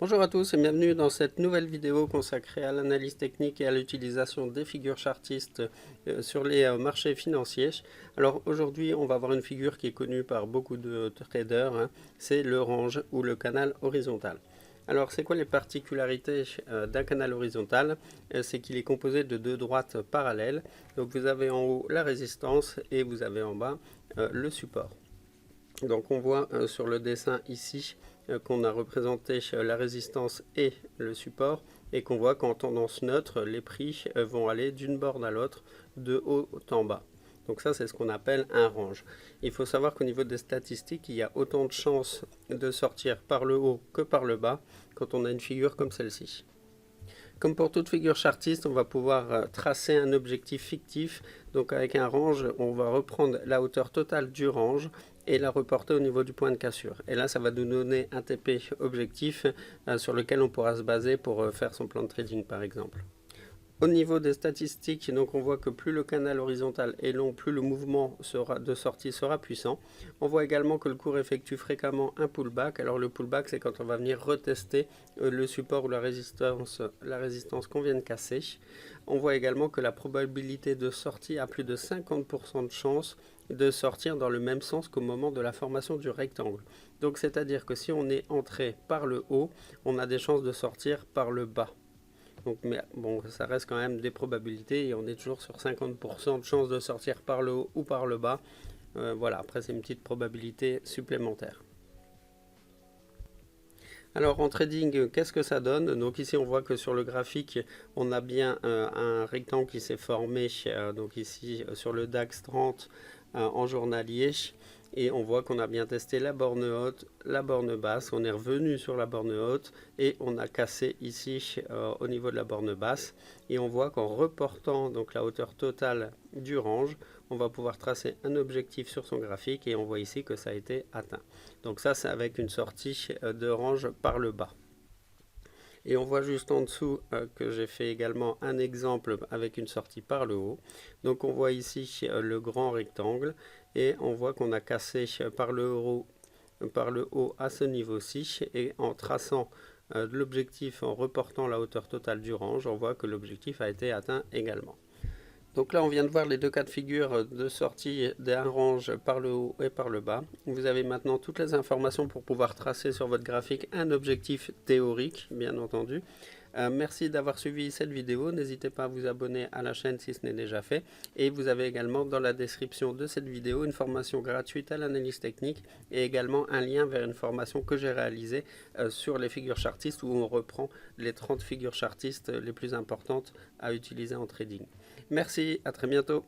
Bonjour à tous et bienvenue dans cette nouvelle vidéo consacrée à l'analyse technique et à l'utilisation des figures chartistes sur les marchés financiers. Alors aujourd'hui on va voir une figure qui est connue par beaucoup de traders, c'est le range ou le canal horizontal. Alors c'est quoi les particularités d'un canal horizontal? C'est qu'il est composé de deux droites parallèles. Donc vous avez en haut la résistance et vous avez en bas le support. Donc on voit sur le dessin ici qu'on a représenté la résistance et le support et qu'on voit qu'en tendance neutre, les prix vont aller d'une borne à l'autre, de haut en bas. Donc ça, c'est ce qu'on appelle un range. Il faut savoir qu'au niveau des statistiques, il y a autant de chances de sortir par le haut que par le bas quand on a une figure comme celle-ci. Comme pour toute figure chartiste, on va pouvoir tracer un objectif fictif. Donc avec un range, on va reprendre la hauteur totale du range et la reporter au niveau du point de cassure. Et là, ça va nous donner un TP objectif sur lequel on pourra se baser pour faire son plan de trading par exemple. Au niveau des statistiques, donc on voit que plus le canal horizontal est long, plus le mouvement de sortie sera puissant. On voit également que le cours effectue fréquemment un pullback. Alors le pullback, c'est quand on va venir retester le support ou la résistance qu'on vient de casser. On voit également que la probabilité de sortie a plus de 50% de chance de sortir dans le même sens qu'au moment de la formation du rectangle. Donc c'est-à-dire que si on est entré par le haut, on a des chances de sortir par le bas. Donc, mais bon, ça reste quand même des probabilités et on est toujours sur 50% de chances de sortir par le haut ou par le bas. Voilà, après c'est une petite probabilité supplémentaire. Alors en trading, qu'est-ce que ça donne? Donc ici on voit que sur le graphique, on a bien un rectangle qui s'est formé, donc ici sur le DAX 30 en journalier. Et on voit qu'on a bien testé la borne haute, la borne basse, on est revenu sur la borne haute et on a cassé ici au niveau de la borne basse. Et on voit qu'en reportant donc la hauteur totale du range, on va pouvoir tracer un objectif sur son graphique et on voit ici que ça a été atteint. Donc ça c'est avec une sortie de range par le bas. Et on voit juste en dessous que j'ai fait également un exemple avec une sortie par le haut. Donc on voit ici le grand rectangle et on voit qu'on a cassé par le haut à ce niveau-ci et en traçant l'objectif, en reportant la hauteur totale du range, on voit que l'objectif a été atteint également. Donc là, on vient de voir les deux cas de figure de sortie d'un range par le haut et par le bas. Vous avez maintenant toutes les informations pour pouvoir tracer sur votre graphique un objectif théorique, bien entendu. Merci d'avoir suivi cette vidéo. N'hésitez pas à vous abonner à la chaîne si ce n'est déjà fait. Et vous avez également dans la description de cette vidéo une formation gratuite à l'analyse technique et également un lien vers une formation que j'ai réalisée sur les figures chartistes où on reprend les 30 figures chartistes les plus importantes à utiliser en trading. Merci, à très bientôt.